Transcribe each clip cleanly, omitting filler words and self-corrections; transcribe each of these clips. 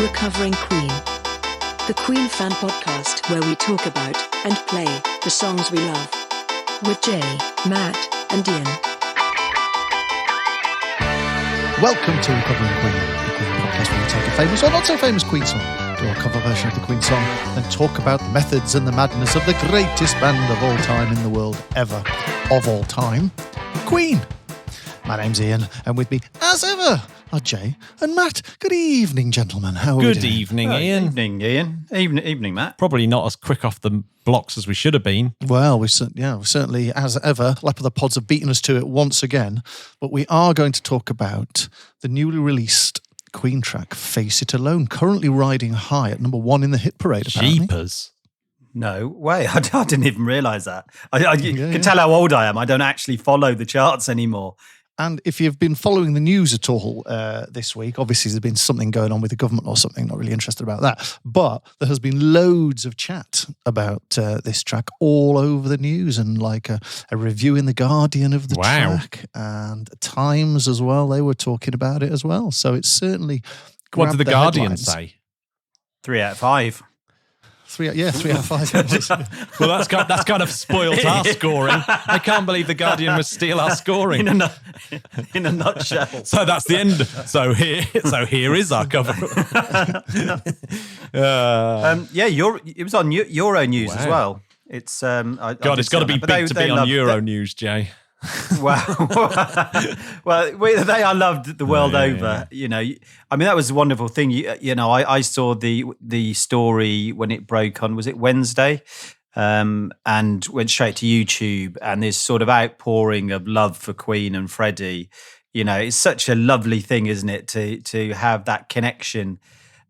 Recovering Queen, the Queen fan podcast where we talk about and play the songs we love. With Jay, Matt, and Ian. Welcome to Recovering Queen, the Queen podcast where we take a famous or not so famous Queen song, do a cover version of the Queen song, and talk about the methods and the madness of the greatest band of all time in the world ever, of all time, Queen. My name's Ian, and with me, as ever, are Jay and Matt. Good evening, gentlemen. How are we doing? Good evening, Ian. Evening, Ian. Evening, Matt. Probably not as quick off the blocks as we should have been. Well, we certainly, as ever, Lap of the Pods have beaten us to it once again. But we are going to talk about the newly released Queen track, Face It Alone, currently riding high at number 1 in the hit parade, apparently. Jeepers. No way. I didn't even realise that. You can tell how old I am. I don't actually follow the charts anymore. And if you've been following the news at all this week, obviously there's been something going on with the government or something, not really interested about that. But there has been loads of chat about this track all over the news, and like a review in The Guardian of the track, and Times as well. They were talking about it as well. So it's certainly What did The Guardian headlines. say? 3 out of 5. 3 out of 5. Well, that's kind of spoiled our scoring. I can't believe The Guardian would steal our scoring. In a nutshell. So that's the end. So here is our cover. It was on Euro News as well. It's it's got to be big to be on Euro News, Jay. Wow. Well, they are loved the world over. Yeah. You know, I mean, that was a wonderful thing. I saw the story when it broke on, was it Wednesday? And went straight to YouTube, and this sort of outpouring of love for Queen and Freddie. You know, it's such a lovely thing, isn't it, to have that connection.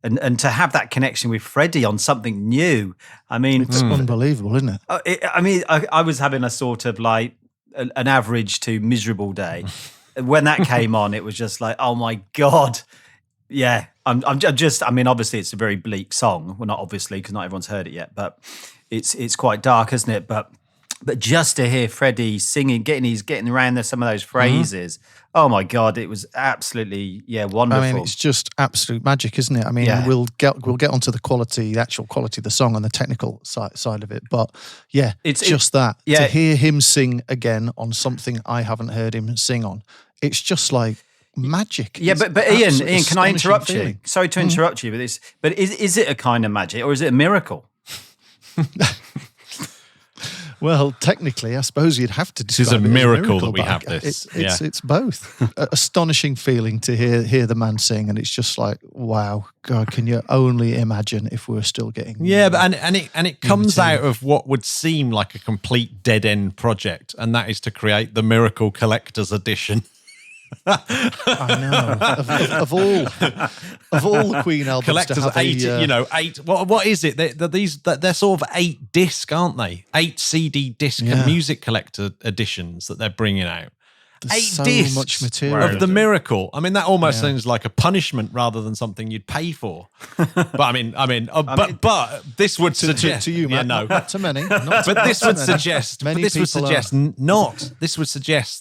And to have that connection with Freddie on something new. I mean, it's unbelievable, isn't it? I was having a sort of like an average to miserable day. When that came on, it was just like, oh my God. Yeah. Obviously it's a very bleak song. Well, not obviously, because not everyone's heard it yet, but it's quite dark, isn't it? But just to hear Freddie singing, getting around there, some of those phrases, oh my God, it was absolutely, wonderful. I mean, it's just absolute magic, isn't it? I mean, we'll get onto the actual quality of the song and the technical side of it, but it's just that. Yeah. To hear him sing again on something I haven't heard him sing on, it's just like magic. Yeah, but Ian, can I interrupt you? Sorry to interrupt you, but is it a kind of magic, or is it a miracle? Well, technically, I suppose you'd have to describe it as a miracle that we have this. It's both. Astonishing feeling to hear the man sing, and it's just like, wow, God, can you only imagine if we were still getting... Yeah, but it comes out of what would seem like a complete dead-end project, and that is to create the Miracle Collector's Edition. I know. Of all the Queen albums, collectors to have 8. What is it? They're sort of 8 disc, aren't they? 8 CD disc and music collector editions that they're bringing out. There's 8 discs much material of the Miracle. I mean, that almost sounds like a punishment rather than something you'd pay for. But but this would suggest to you, Matt, not to many. This would suggest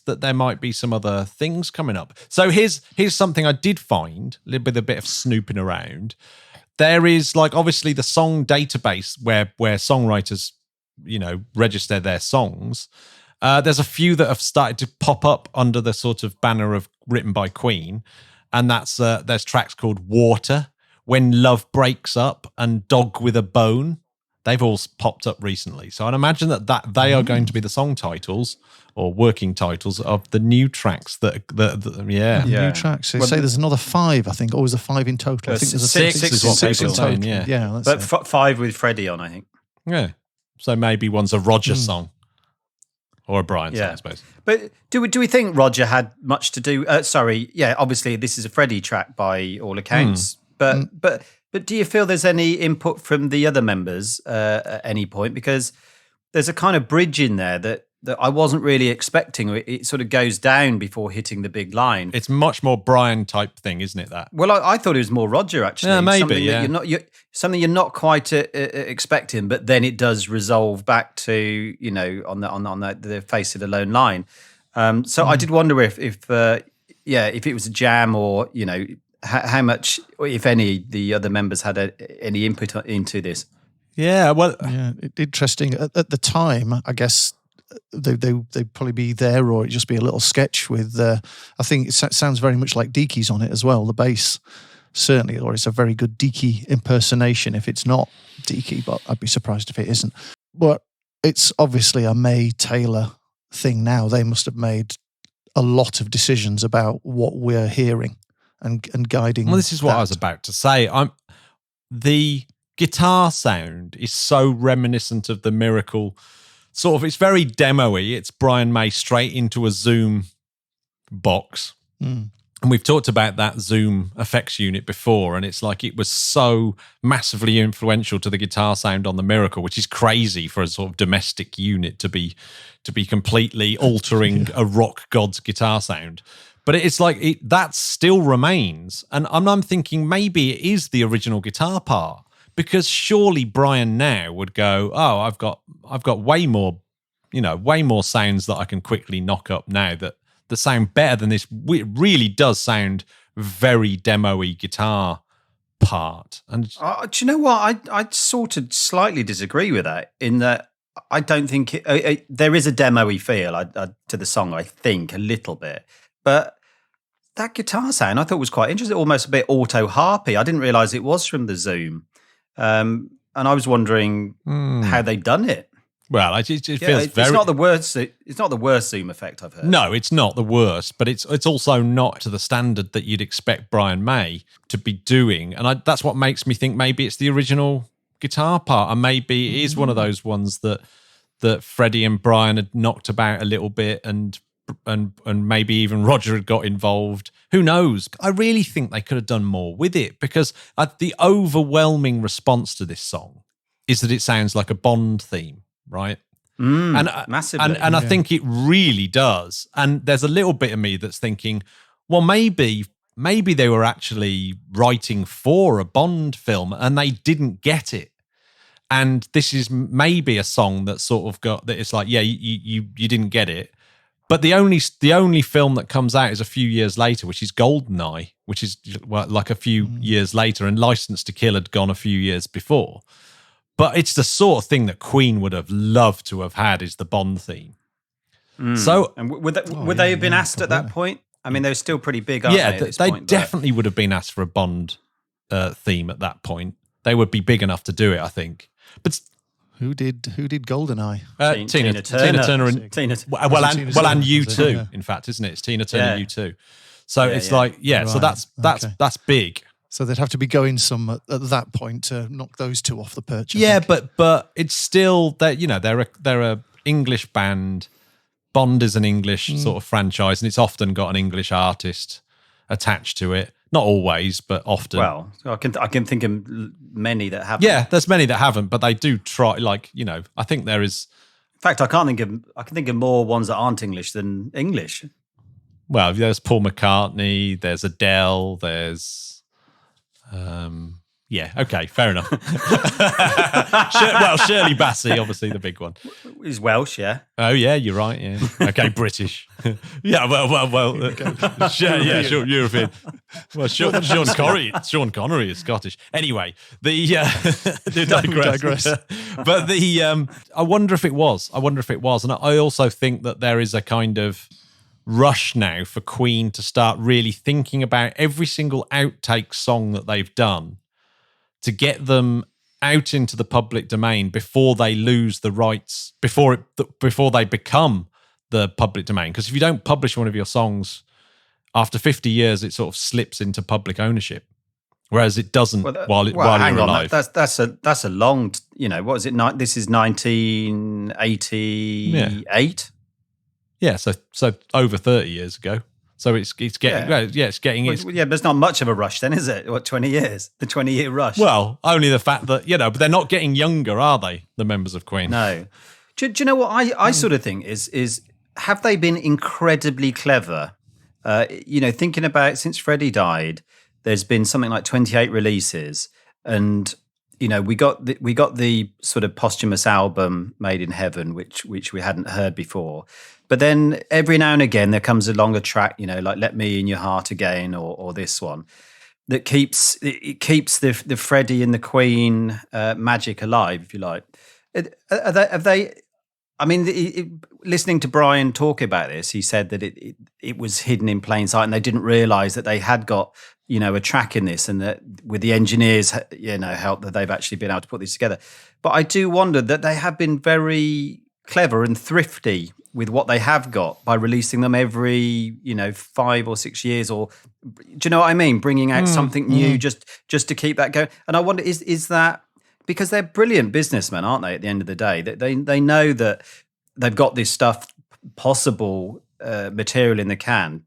that there might be some other things coming up. So here's something I did find with a bit of snooping around. There is obviously the song database where songwriters register their songs. There's a few that have started to pop up under the sort of banner of written by Queen, and there's tracks called Water, When Love Breaks Up, and Dog with a Bone. They've all popped up recently, so I'd imagine that they are going to be the song titles or working titles of the new tracks. New tracks. They say there's another 5, I think, or was there 5 in total? I think there's 6 is what people are saying. Yeah, but 5 with Freddie on, I think. Yeah, so maybe one's a Roger song. Or a Brian song, I suppose. But do we think Roger had much to do? Obviously this is a Freddie track by all accounts. But do you feel there's any input from the other members at any point? Because there's a kind of bridge in there that I wasn't really expecting. It sort of goes down before hitting the big line. It's much more Brian type thing, isn't it? That. Well, I thought it was more Roger actually. Yeah, maybe. Something you're not quite expecting, but then it does resolve back to on the Face It Alone line. So I did wonder if it was a jam, or how much, if any, the other members had any input into this. Yeah, well, Yeah, interesting. At the time, I guess they'd probably be there, or it'd just be a little sketch with. I think it sounds very much like Deaky's on it as well. The bass, certainly, or it's a very good Deaky impersonation. If it's not Deaky, but I'd be surprised if it isn't. But it's obviously a May Taylor thing now. They must have made a lot of decisions about what we're hearing and guiding. Well, this is what I was about to say. The guitar sound is so reminiscent of the Miracle sort of. It's very demo-y. It's Brian May straight into a Zoom box. And we've talked about that Zoom effects unit before, and it's like it was so massively influential to the guitar sound on the Miracle, which is crazy for a sort of domestic unit to be completely altering a rock god's guitar sound. But it's like that still remains. And I'm thinking maybe it is the original guitar part, because surely Brian now would go, oh, I've got way more sounds that I can quickly knock up now that sound better than this. It really does sound very demo-y guitar part. And do you know what? I sort of slightly disagree with that, in that I don't think there is a demo-y feel to the song, I think, a little bit. But that guitar sound I thought was quite interesting, almost a bit auto-harpy. I didn't realise it was from the Zoom. And I was wondering how they'd done it. Well, it feels very. It's not the worst. It's not the worst Zoom effect I've heard. No, it's not the worst, but it's also not to the standard that you'd expect Brian May to be doing. And that's what makes me think maybe it's the original guitar part, and maybe it is one of those ones that Freddie and Brian had knocked about a little bit, and maybe even Roger had got involved. Who knows? I really think they could have done more with it, because the overwhelming response to this song is that it sounds like a Bond theme, right? Massively. And I think it really does. And there's a little bit of me that's thinking, well, maybe they were actually writing for a Bond film and they didn't get it. And this is maybe a song that sort of got that. It's like, yeah, you didn't get it. But the only film that comes out is a few years later, which is Goldeneye, which is like a few years later, and License to Kill had gone a few years before. But it's the sort of thing that Queen would have loved to have had, is the Bond theme. So, and would they have been asked at that point? I mean, they were still pretty big, aren't they? At this point, definitely would have been asked for a Bond theme at that point. They would be big enough to do it, I think. But who did Goldeneye? Tina Turner and and U2. In fact, isn't it? It's Tina Turner, U2. So it's like, right. So that's big. So they'd have to be going some at that point to knock those two off the perch. Yeah, but it's still that, you know, they're a English band. Bond is an English sort of franchise, and it's often got an English artist attached to it. Not always, but often. Well, I can think of many that haven't. Yeah, there's many that haven't, but they do try. Like, you know, I think there is. In fact, I can think of more ones that aren't English than English. Well, there's Paul McCartney. There's Adele. There's. Yeah, okay, fair enough. Shirley Bassey, obviously the big one. He's Welsh, yeah. Oh, yeah, you're right, yeah. Okay, British. Yeah, sure, European. Well, Sean Connery is Scottish. Anyway, digress. But I wonder if it was. And I also think that there is a kind of rush now for Queen to start really thinking about every single outtake song that they've done, to get them out into the public domain before they lose the rights, before they become the public domain. Because if you don't publish one of your songs, after 50 years, it sort of slips into public ownership, whereas it doesn't while you're alive. That's a long, you know, what is it? This is 1988. Yeah, so over 30 years ago. So it's getting it's getting. Yeah, but it's not much of a rush then, is it? What, 20 years? The 20-year rush. Well, only the fact that, you know, but they're not getting younger, are they? The members of Queen. No. Do you know what I sort of think is have they been incredibly clever? You know, thinking about since Freddie died, there's been something like 28 releases, and you know, we got the sort of posthumous album Made in Heaven, which we hadn't heard before. But then every now and again there comes along a track, you know, like Let Me In Your Heart Again or this one. that keeps the Freddie and the Queen magic alive, if you like. Have they? I mean, listening to Brian talk about this, he said that it was hidden in plain sight, and they didn't realise that they had got a track in this, and that with the engineers help that they've actually been able to put this together. But I do wonder that they have been very clever and thrifty with what they have got by releasing them every 5 or 6 years, or do you know what I mean? Bringing out something new just to keep that going. And I wonder, is that because they're brilliant businessmen, aren't they? At the end of the day, they know that they've got this stuff, possible material in the can,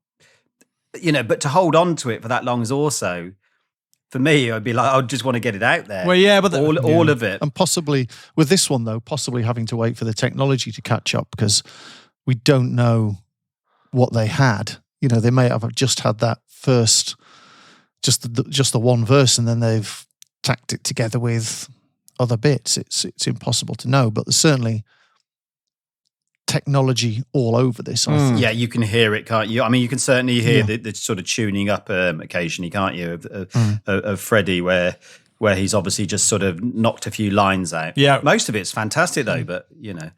but to hold on to it for that long is also, for me, I'd be like, I just want to get it out there. Well, yeah, but all of it, and possibly with this one though, possibly having to wait for the technology to catch up, because we don't know what they had. They may have just had that first, just the one verse, and then they've tacked it together with other bits. It's impossible to know, but there's certainly technology all over this. I think. Yeah, you can hear it, can't you? I mean, you can certainly hear the sort of tuning up occasionally, can't you, of Freddie, where he's obviously just sort of knocked a few lines out. Yeah, most of it's fantastic though, but Yeah.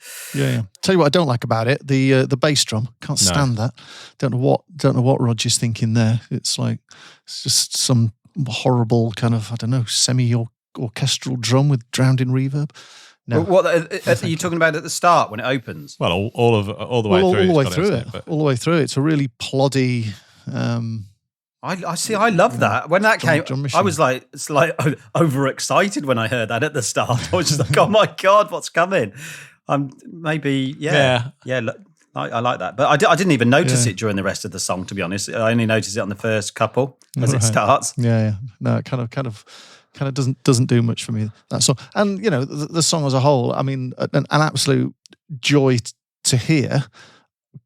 Tell you what I don't like about it: the bass drum. Can't stand that. Don't know what Roger's thinking there. It's just some horrible kind of, I don't know, semi-orchestral drum with drowned in reverb. No. What are you talking about at the start when it opens? Well, all the way through. All the way through it. All the way through it. It's a really ploddy. I see. I love that. When that came, I was like, it's like overexcited when I heard that at the start. I was just like, oh my God, what's coming? Maybe, yeah. I like that, but I didn't even notice it during the rest of the song. To be honest, I only noticed it on the first couple as it starts. Yeah. No, it kind of doesn't do much for me, that song. And the song as a whole, I mean, an absolute joy to hear.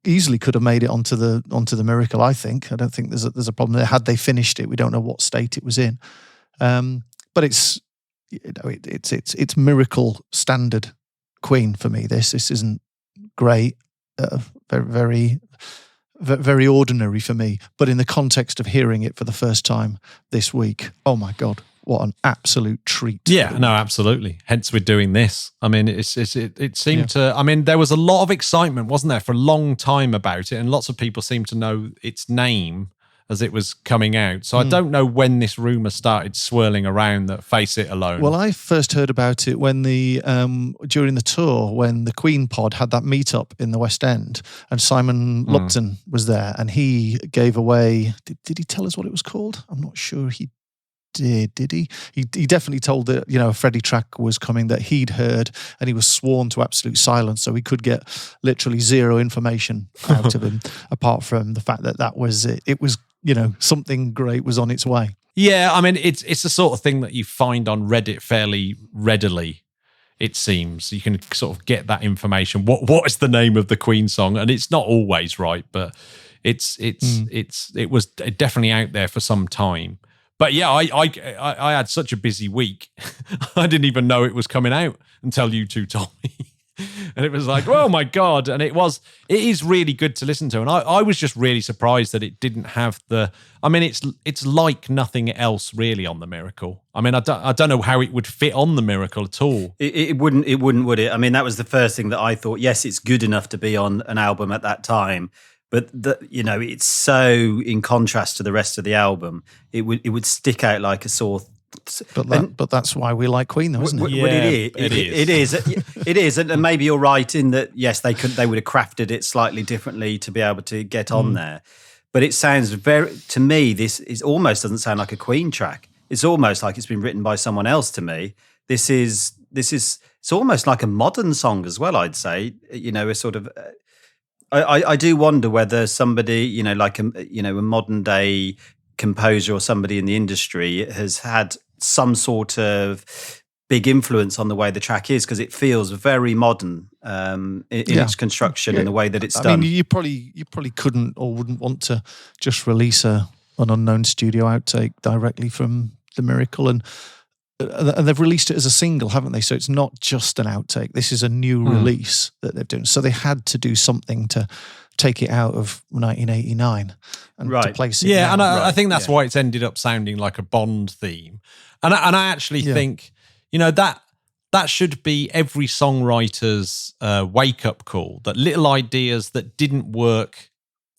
Easily could have made it onto the Miracle. I think. I don't think there's a problem there. Had they finished it, we don't know what state it was in. But it's Miracle standard Queen for me. This isn't great. Very, very, very ordinary for me. But in the context of hearing it for the first time this week, oh my God, what an absolute treat. Yeah, no, absolutely. Hence we're doing this. I mean, it seemed to, I mean, there was a lot of excitement, wasn't there, for a long time about it, and lots of people seemed to know its name as it was coming out. So I don't know when this rumour started swirling around that Face It Alone. Well, I first heard about it when during the tour, when the Queen pod had that meetup in the West End, and Simon Lupton was there, and he gave away, did he tell us what it was called? I'm not sure he did he? He definitely told that a Freddie track was coming that he'd heard, and he was sworn to absolute silence, so he could get literally zero information out of him apart from the fact that was it. It was something great was on its way. Yeah, I mean it's the sort of thing that you find on Reddit fairly readily. It seems you can sort of get that information. What is the name of the Queen song? And it's not always right, but it was definitely out there for some time. But yeah, I had such a busy week. I didn't even know it was coming out until you two told me. And it was like, oh my God. And it is really good to listen to. And I was just really surprised that it didn't have it's like nothing else really on the Miracle. I mean, I don't know how it would fit on the Miracle at all. It wouldn't, would it? I mean, that was the first thing that I thought. Yes, it's good enough to be on an album at that time. But it's so in contrast to the rest of the album, it would stick out like a sore. But that's why we like Queen, though, isn't it? Yeah, it is, and maybe you're right in that. Yes, they would have crafted it slightly differently to be able to get on there. But it sounds to me, this is almost doesn't sound like a Queen track. It's almost like it's been written by someone else. To me, this is it's almost like a modern song as well. I'd say, a sort of. I do wonder whether somebody, like a modern day composer or somebody in the industry has had some sort of big influence on the way the track is, because it feels very modern in its construction and the way that it's done. I mean, you probably couldn't or wouldn't want to just release an unknown studio outtake directly from The Miracle, and they've released it as a single, haven't they? So it's not just an outtake. This is a new release that they've done. So they had to do something to take it out of 1989 and to place it. Yeah, now. and I think that's why it's ended up sounding like a Bond theme. And I actually think, that should be every songwriter's wake-up call, that little ideas that didn't work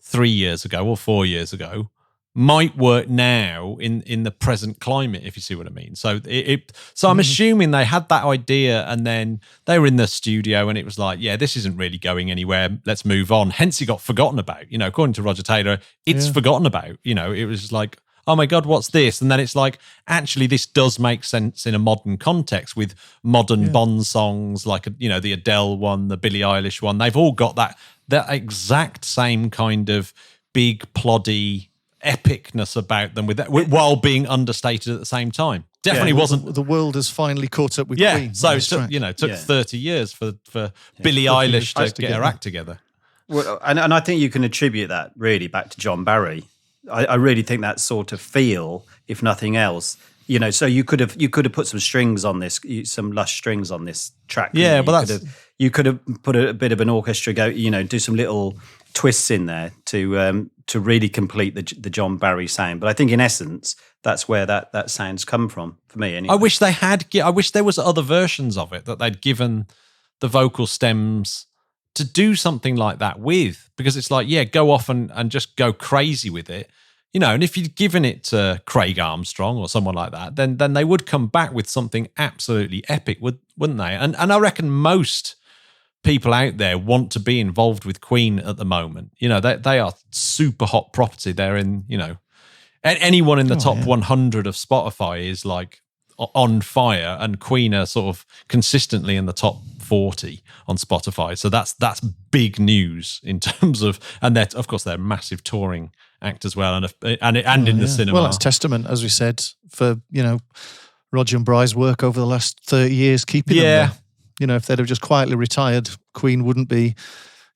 3 years ago or 4 years ago might work now in the present climate, if you see what I mean. So I'm assuming they had that idea and then they were in the studio and it was like, yeah, this isn't really going anywhere. Let's move on. Hence it got forgotten about, according to Roger Taylor, it's forgotten about, it was like, oh my God, what's this? And then it's like, actually, this does make sense in a modern context with modern Bond songs like, the Adele one, the Billie Eilish one. They've all got that exact same kind of big, ploddy epicness about them while being understated at the same time. Definitely wasn't. The world has finally caught up with Queen. So it took 30 years for Billie Eilish to get her act together. Well, and I think you can attribute that really back to John Barry. I really think that sort of feel, if nothing else, so you could have put some strings on this, some lush strings on this track. Yeah, but you could have put a bit of an orchestra go, do some little twists in there to really complete the John Barry sound. But I think in essence, that's where that sound's come from for me. Anyway. I wish there was other versions of it that they'd given the vocal stems to do something like that with, because it's like, go off and just go crazy with it. And if you'd given it to Craig Armstrong or someone like that, then they would come back with something absolutely epic, wouldn't they? And I reckon most people out there want to be involved with Queen at the moment. They are super hot property. They're in, anyone in the top 100 of Spotify is like on fire, and Queen are sort of consistently in the top 40 on Spotify. So that's big news in terms of, and of course they're a massive touring act as well, and in the cinema. Well, it's testament, as we said, for Roger and Bry's work over the last 30 years, keeping them there. If they'd have just quietly retired, Queen wouldn't be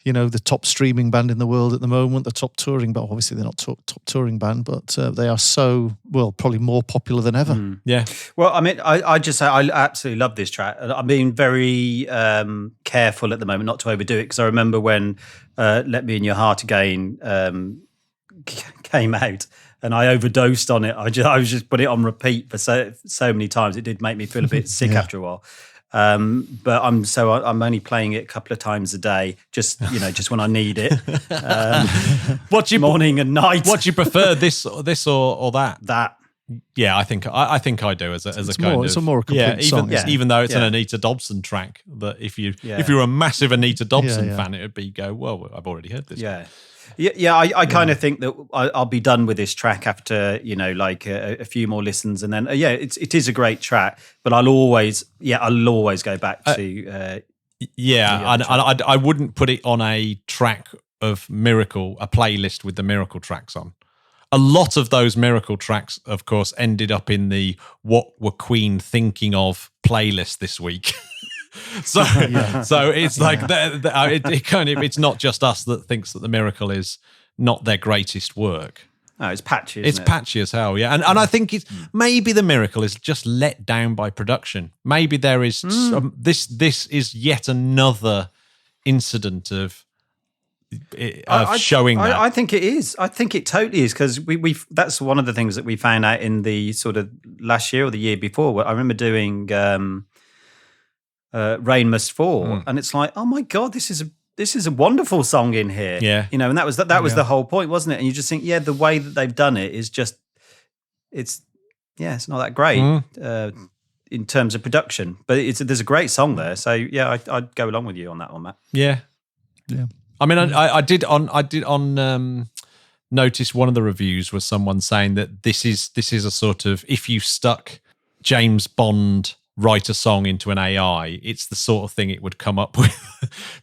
the top streaming band in the world at the moment, the top touring, but obviously they're not top touring band, but they are probably more popular than ever. Yeah. Well, I mean, I just say I absolutely love this track. I'm being very careful at the moment not to overdo it, because I remember when Let Me In Your Heart Again came out and I overdosed on it. I was just put it on repeat for so many times. It did make me feel a bit sick after a while. But I'm only playing it a couple of times a day, just when I need it. Morning and night. What do you prefer, this or that? That. Yeah, I think I do as a kind of. It's a more complete song. Even though it's an Anita Dobson track, that if you're a massive Anita Dobson fan, it would be well, I've already heard this. Yeah. I kind of think that I'll be done with this track after a few more listens, and then it is a great track. But I'll always go back to. And I wouldn't put it on a track of Miracle, a playlist with the Miracle tracks on. A lot of those Miracle tracks, of course, ended up in the "What Were Queen Thinking Of" playlist this week. So it's like it's not just us that thinks that the Miracle is not their greatest work. No, it's patchy. It's patchy as hell, yeah. And I think it's maybe the Miracle is just let down by production. Maybe there is this is yet another incident of showing that. I think it is. I think it totally is, because we that's one of the things that we found out in the sort of last year or the year before. I remember doing Rain Must Fall, and it's like, oh my God, this is a wonderful song in here. Yeah, and that was the whole point, wasn't it? And you just think, the way that they've done it is just, it's not that great in terms of production, but there's a great song there. So I'd go along with you on that one, Matt. Yeah. I mean, I did notice one of the reviews was someone saying that this is a sort of, if you stuck James Bond write a song into an AI, it's the sort of thing it would come up with,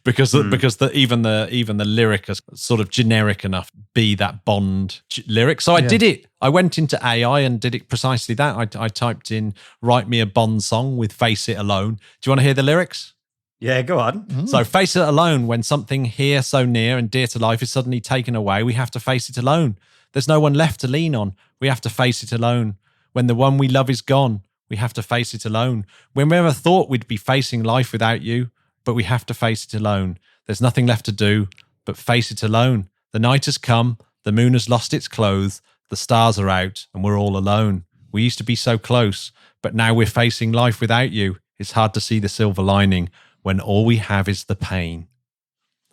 because even the lyric is sort of generic enough to be that Bond lyric. So I did it. I went into AI and did it precisely that. I typed in "Write me a Bond song with Face It Alone." Do you want to hear the lyrics? Yeah, go on. So, face it alone. When something here so near and dear to life is suddenly taken away, we have to face it alone. There's no one left to lean on. We have to face it alone. When the one we love is gone, we have to face it alone. When we never thought we'd be facing life without you, but we have to face it alone. There's nothing left to do but face it alone. The night has come, the moon has lost its clothes, the stars are out, and we're all alone. We used to be so close, but now we're facing life without you. It's hard to see the silver lining when all we have is the pain.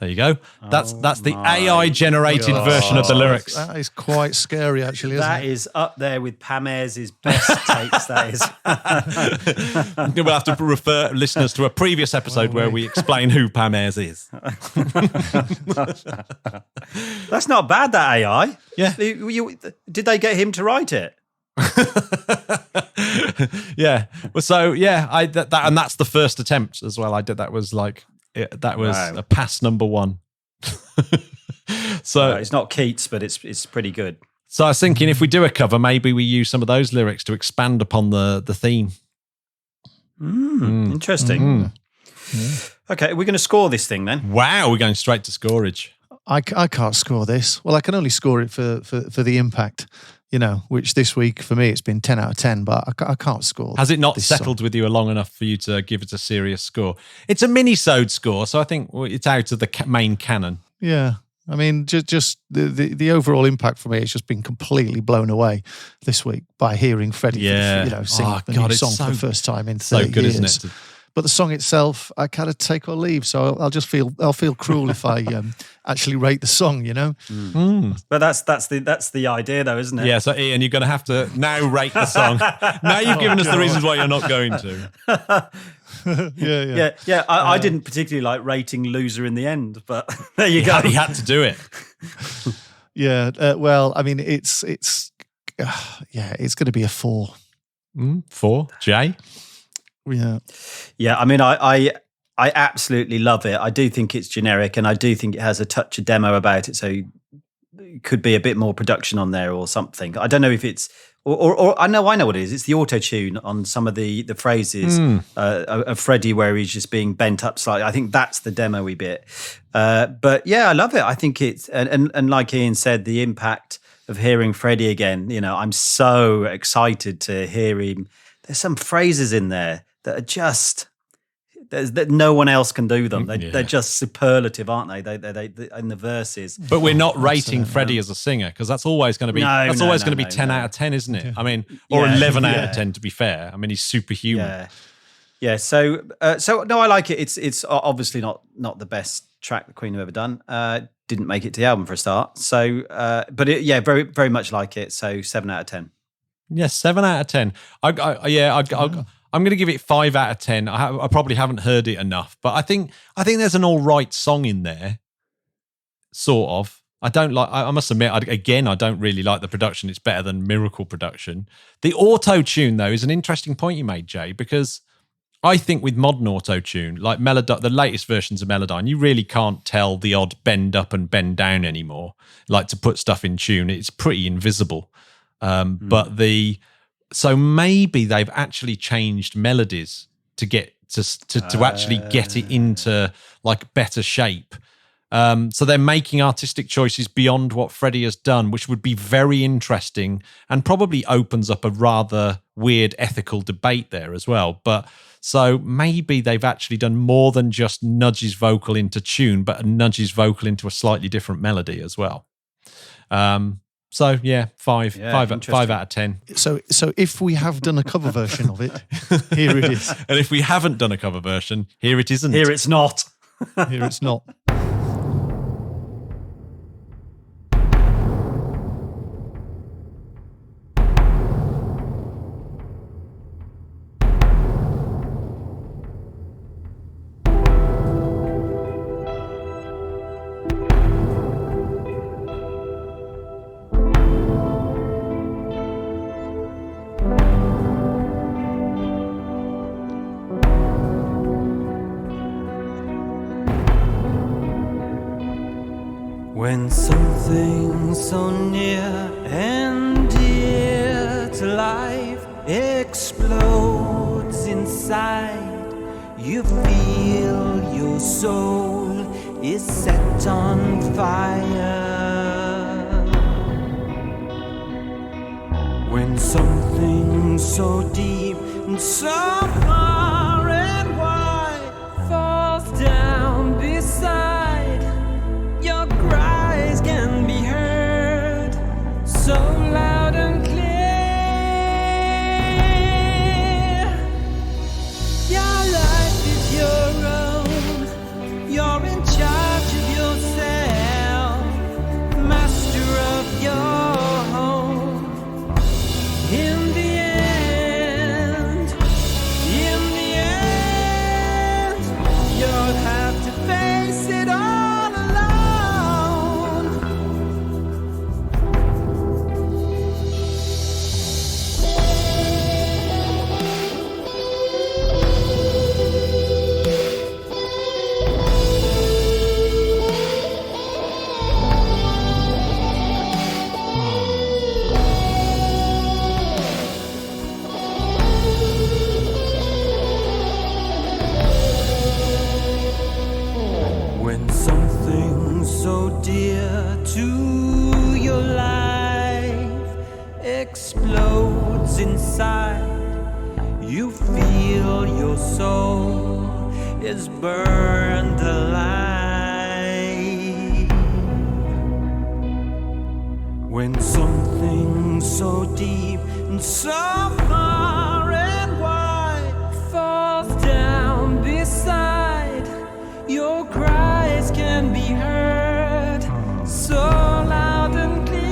There you go. That's the AI-generated version of the lyrics. That is quite scary, actually, isn't That it? is up there with Pam Ayres' best takes, that is. We'll have to refer listeners to a previous episode where we explain who Pam Ayres is. That's not bad, that AI. Yeah. Did they get him to write it? Yeah. Well, so yeah, and that's the first attempt as well. I did that was like that was a pass number 1. So it's not Keats, but it's pretty good. So I was thinking if we do a cover, maybe we use some of those lyrics to expand upon the theme. Interesting. Okay, we're going to score this thing then. Wow, we're going straight to scoreage. I can't score this. Well, I can only score it for the impact, which this week for me it's been 10 out of 10, but I can't score. Has it not this settled song. with you long enough for you to give it a serious score? It's a Minisode score, so I think it's out of the main canon. Yeah. I mean, just the overall impact for me has just been completely blown away this week by hearing Freddie, sing the new song for the first time in 30 so good, years. isn't it? But the song itself, I kind of take or leave. So I'll feel cruel if I actually rate the song, But that's the idea, though, isn't it? Yeah. So Ian, you're going to have to now rate the song. Now you've given us the reasons why you're not going to. Yeah. I didn't particularly like rating Loser in the end, but there you go. He had to do it. Yeah. Well, I mean, it's going to be a 4. 4. Jay? Yeah. I mean, I absolutely love it. I do think it's generic, and I do think it has a touch of demo about it. So it could be a bit more production on there or something. I don't know if it's or I know what it is. It's the auto tune on some of the phrases of Freddie where he's just being bent up slightly. I think that's the demo-y bit. But yeah, I love it. I think it's and like Ian said, the impact of hearing Freddie again. I'm so excited to hear him. There's some phrases in there that are just that no one else can do them. They're just superlative, aren't they? They in the verses. But we're not rating Freddie as a singer because that's always going to be 10 out of 10, isn't it? I mean, or 11 out of 10 to be fair. I mean, he's superhuman. Yeah. So no, I like it. It's obviously not the best track the Queen have ever done. Didn't make it to the album for a start. So, but very very much like it. So 7 out of 10. Yes, 7 out of 10. I'm going to give it 5 out of 10. I probably haven't heard it enough, but I think there's an all right song in there, sort of. I must admit, I don't really like the production. It's better than Miracle production. The auto-tune, though, is an interesting point you made, Jay, because I think with modern auto-tune, like the latest versions of Melodyne, you really can't tell the odd bend up and bend down anymore. Like to put stuff in tune, it's pretty invisible. So maybe they've actually changed melodies to get to actually get it into like better shape. So they're making artistic choices beyond what Freddie has done, which would be very interesting and probably opens up a rather weird ethical debate there as well. But so maybe they've actually done more than just nudge his vocal into tune, but nudge his vocal into a slightly different melody as well. So yeah, 5 out of 10. So if we have done a cover version of it, here it is. And if we haven't done a cover version, here it isn't. Here it's not. Here it's not. When something so near and dear to life explodes inside, you feel your soul is set on fire. When something so deep and so far and wide falls down beside your so loud and clear. Your life is your own. You're in charge of yourself, master of your home. In the end, you'll have to face it all alone. When something so dear to your life explodes inside, you feel your soul is burned alive. When something so deep and so far and wide falls down beside, your cries can be heard so loud and clear.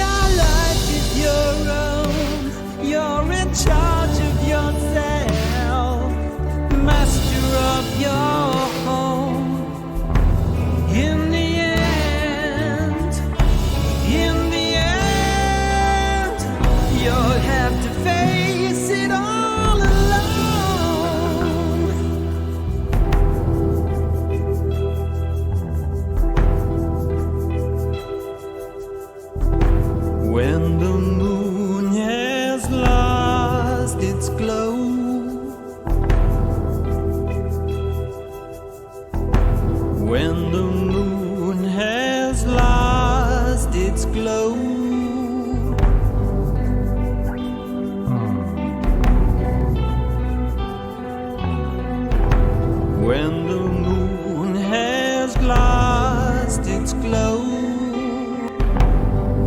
Your life is your own. You're in charge of yourself, master of your home. In the end, you'll have to face it all alone. When the moon has lost its glow, when the moon has lost its glow, when the moon has lost its glow,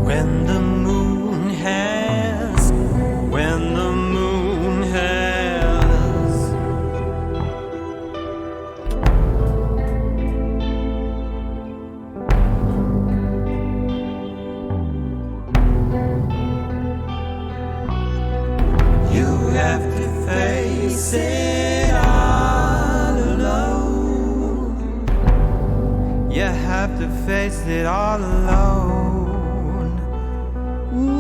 when the moon has, when the moon has. You have to face it all alone. You have to face it all alone. Ooh.